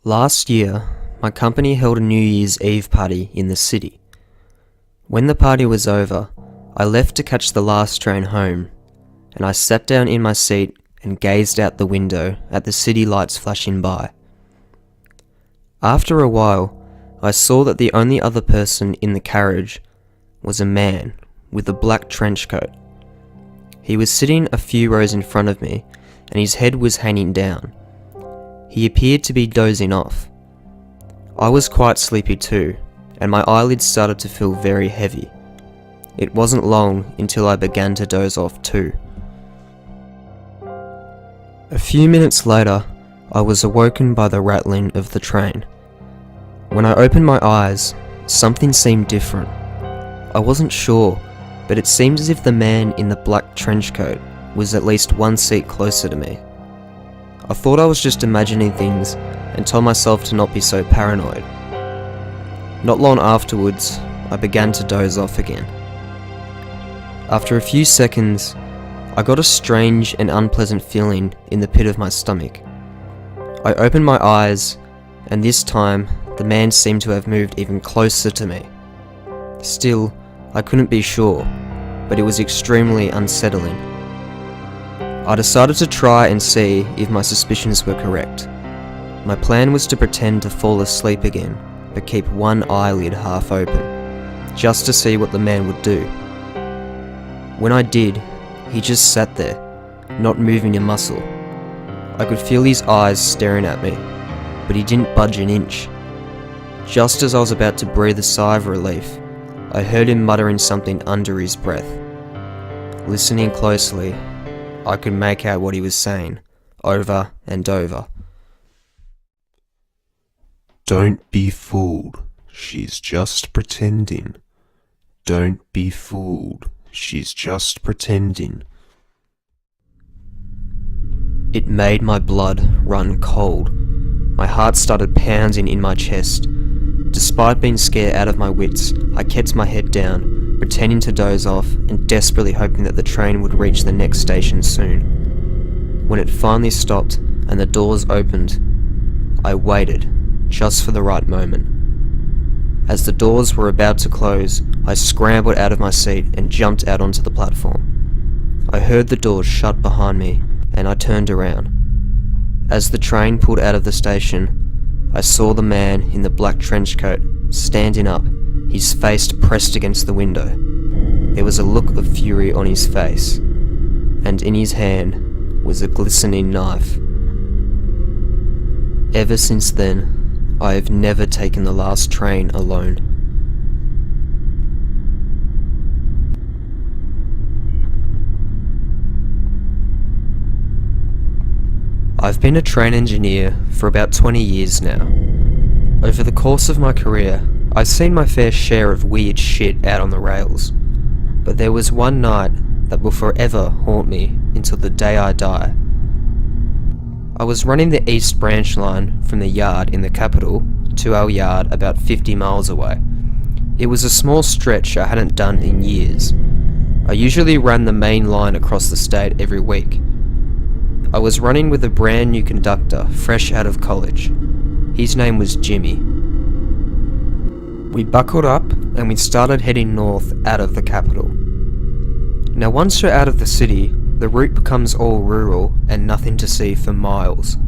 Last year, my company held a New Year's Eve party in the city. When the party was over, I left to catch the last train home, and I sat down in my seat and gazed out the window at the city lights flashing by. After a while, I saw that the only other person in the carriage was a man with a black trench coat. He was sitting a few rows in front of me, and his head was hanging down. He appeared to be dozing off. I was quite sleepy too, and my eyelids started to feel very heavy. It wasn't long until I began to doze off too. A few minutes later, I was awoken by the rattling of the train. When I opened my eyes, something seemed different. I wasn't sure, but it seemed as if the man in the black trench coat was at least one seat closer to me. I thought I was just imagining things and told myself to not be so paranoid. Not long afterwards, I began to doze off again. After a few seconds, I got a strange and unpleasant feeling in the pit of my stomach. I opened my eyes, and this time, the man seemed to have moved even closer to me. Still, I couldn't be sure, but it was extremely unsettling. I decided to try and see if my suspicions were correct. My plan was to pretend to fall asleep again, but keep one eyelid half open, just to see what the man would do. When I did, he just sat there, not moving a muscle. I could feel his eyes staring at me, but he didn't budge an inch. Just as I was about to breathe a sigh of relief, I heard him muttering something under his breath. Listening closely, I could make out what he was saying, over and over. Don't be fooled, she's just pretending. Don't be fooled, she's just pretending. It made my blood run cold. My heart started pounding in my chest. Despite being scared out of my wits, I kept my head down, pretending to doze off and desperately hoping that the train would reach the next station soon. When it finally stopped and the doors opened, I waited, just for the right moment. As the doors were about to close, I scrambled out of my seat and jumped out onto the platform. I heard the doors shut behind me, and I turned around. As the train pulled out of the station, I saw the man in the black trench coat standing up, his face pressed against the window. There was a look of fury on his face, and in his hand was a glistening knife. Ever since then, I have never taken the last train alone. I've been a train engineer for about 20 years now. Over the course of my career, I've seen my fair share of weird shit out on the rails. But there was one night that will forever haunt me until the day I die. I was running the East Branch line from the yard in the capital to our yard about 50 miles away. It was a small stretch I hadn't done in years. I usually ran the main line across the state every week. I was running with a brand new conductor, fresh out of college. His name was Jimmy. We buckled up and we started heading north out of the capital. Now once you're out of the city, the route becomes all rural and nothing to see for miles.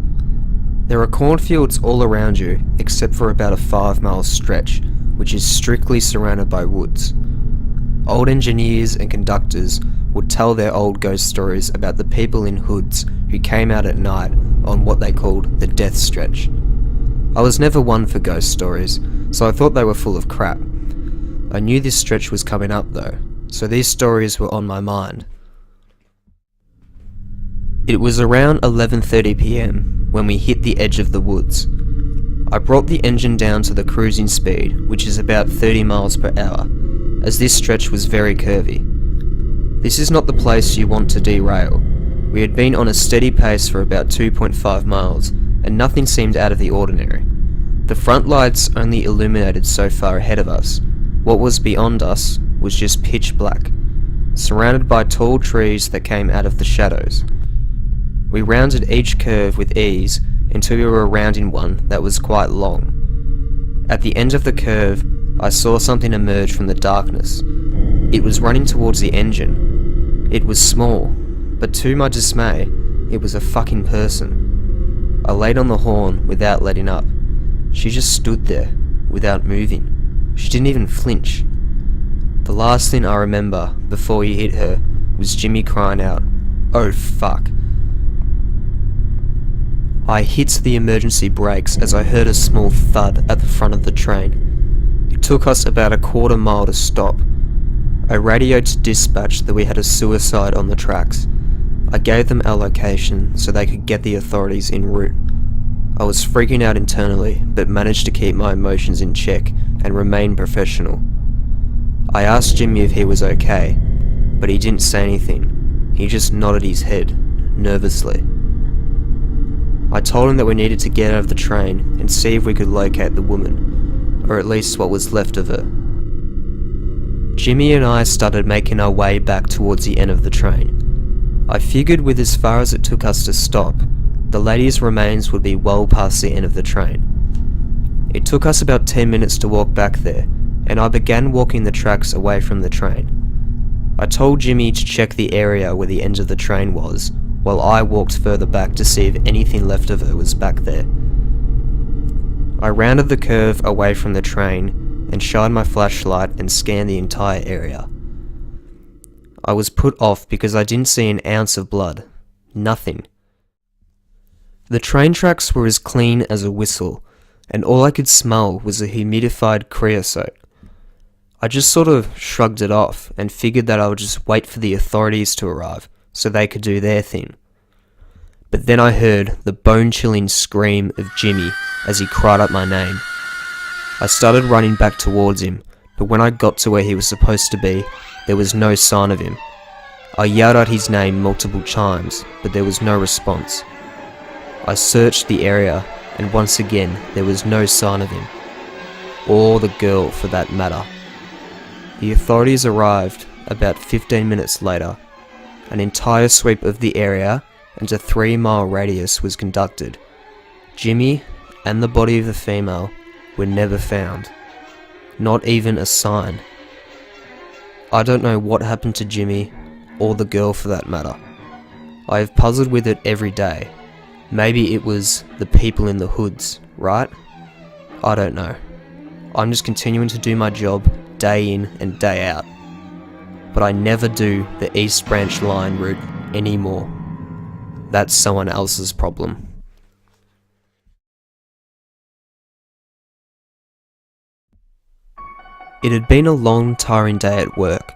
There are cornfields all around you, except for about a 5-mile stretch, which is strictly surrounded by woods. Old engineers and conductors would tell their old ghost stories about the people in hoods who came out at night on what they called the death stretch. I was never one for ghost stories, so I thought they were full of crap. I knew this stretch was coming up though, so these stories were on my mind. It was around 11:30 p.m. when we hit the edge of the woods. I brought the engine down to the cruising speed, which is about 30 miles per hour, as this stretch was very curvy. This is not the place you want to derail. We had been on a steady pace for about 2.5 miles, and nothing seemed out of the ordinary. The front lights only illuminated so far ahead of us. What was beyond us was just pitch black, surrounded by tall trees that came out of the shadows. We rounded each curve with ease until we were rounding one that was quite long. At the end of the curve, I saw something emerge from the darkness. It was running towards the engine. It was small, but to my dismay, it was a fucking person. I laid on the horn without letting up. She just stood there, without moving. She didn't even flinch. The last thing I remember before he hit her was Jimmy crying out, "Oh fuck." I hit the emergency brakes as I heard a small thud at the front of the train. It took us about a quarter mile to stop. I radioed to dispatch that we had a suicide on the tracks. I gave them our location so they could get the authorities en route. I was freaking out internally, but managed to keep my emotions in check and remain professional. I asked Jimmy if he was okay, but he didn't say anything. He just nodded his head, nervously. I told him that we needed to get out of the train and see if we could locate the woman, or at least what was left of her. Jimmy and I started making our way back towards the end of the train. I figured with as far as it took us to stop, the lady's remains would be well past the end of the train. It took us about 10 minutes to walk back there, and I began walking the tracks away from the train. I told Jimmy to check the area where the end of the train was, while I walked further back to see if anything left of her was back there. I rounded the curve away from the train and shined my flashlight and scanned the entire area. I was put off because I didn't see an ounce of blood. Nothing. The train tracks were as clean as a whistle, and all I could smell was a humidified creosote. I just sort of shrugged it off and figured that I would just wait for the authorities to arrive so they could do their thing. But then I heard the bone-chilling scream of Jimmy as he cried out my name. I started running back towards him, but when I got to where he was supposed to be, there was no sign of him. I yelled out his name multiple times, but there was no response. I searched the area, and once again there was no sign of him. Or the girl, for that matter. The authorities arrived about 15 minutes later. An entire sweep of the area and a 3-mile radius was conducted. Jimmy and the body of the female were never found. Not even a sign. I don't know what happened to Jimmy, or the girl for that matter. I have puzzled with it every day. Maybe it was the people in the hoods, right? I don't know. I'm just continuing to do my job day in and day out. But I never do the East Branch Line route anymore. That's someone else's problem. It had been a long, tiring day at work.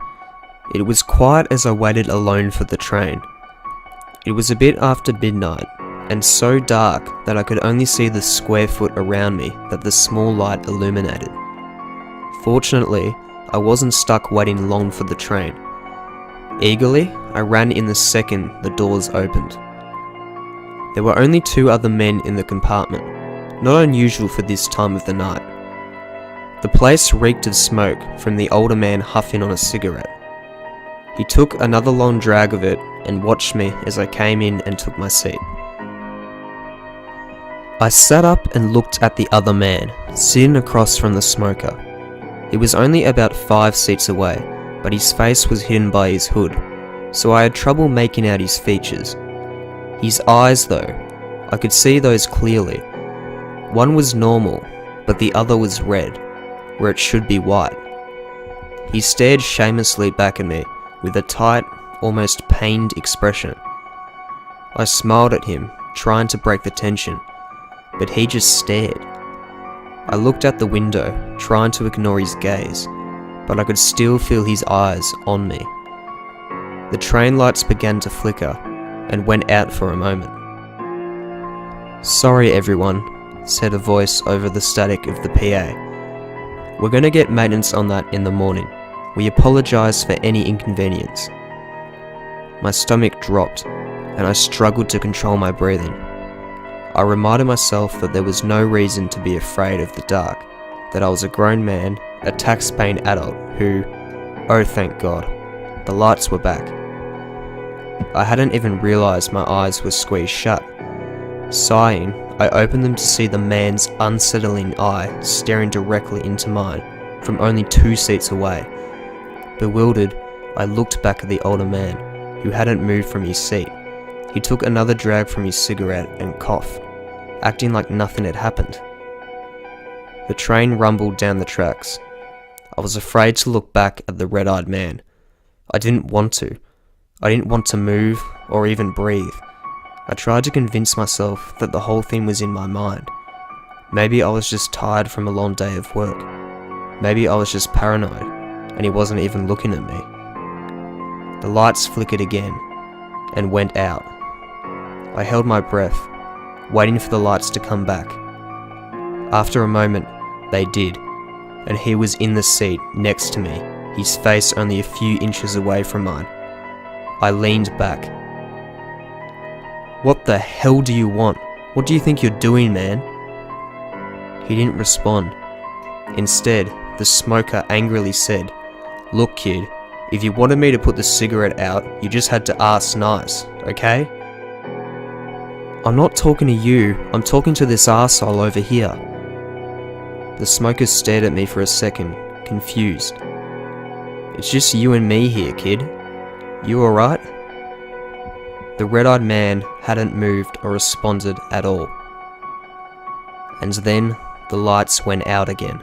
It was quiet as I waited alone for the train. It was a bit after midnight, and so dark that I could only see the square foot around me that the small light illuminated. Fortunately, I wasn't stuck waiting long for the train. Eagerly, I ran in the second the doors opened. There were only 2 other men in the compartment, not unusual for this time of the night. The place reeked of smoke from the older man huffing on a cigarette. He took another long drag of it and watched me as I came in and took my seat. I sat up and looked at the other man, sitting across from the smoker. He was only about 5 seats away, but his face was hidden by his hood, so I had trouble making out his features. His eyes, though, I could see those clearly. One was normal, but the other was red, where it should be white. He stared shamelessly back at me with a tight, almost pained expression. I smiled at him, trying to break the tension, but he just stared. I looked out the window, trying to ignore his gaze, but I could still feel his eyes on me. The train lights began to flicker and went out for a moment. "Sorry everyone," said a voice over the static of the PA. "We're gonna get maintenance on that in the morning. We apologise for any inconvenience." My stomach dropped, and I struggled to control my breathing. I reminded myself that there was no reason to be afraid of the dark, that I was a grown man, a tax-paying adult who, oh thank God, the lights were back. I hadn't even realised my eyes were squeezed shut, Sighing, I opened them to see the man's unsettling eye staring directly into mine from only 2 seats away. Bewildered, I looked back at the older man, who hadn't moved from his seat. He took another drag from his cigarette and coughed, acting like nothing had happened. The train rumbled down the tracks. I was afraid to look back at the red-eyed man. I didn't want to. I didn't want to move or even breathe. I tried to convince myself that the whole thing was in my mind. Maybe I was just tired from a long day of work. Maybe I was just paranoid, and he wasn't even looking at me. The lights flickered again, and went out. I held my breath, waiting for the lights to come back. After a moment, they did, and he was in the seat next to me, his face only a few inches away from mine. I leaned back. "What the hell do you want? What do you think you're doing, man?" He didn't respond. Instead, the smoker angrily said, "Look, kid, if you wanted me to put the cigarette out, you just had to ask nice, okay?" "I'm not talking to you, I'm talking to this arsehole over here." The smoker stared at me for a second, confused. "It's just you and me here, kid. You alright?" The red-eyed man hadn't moved or responded at all. And then the lights went out again.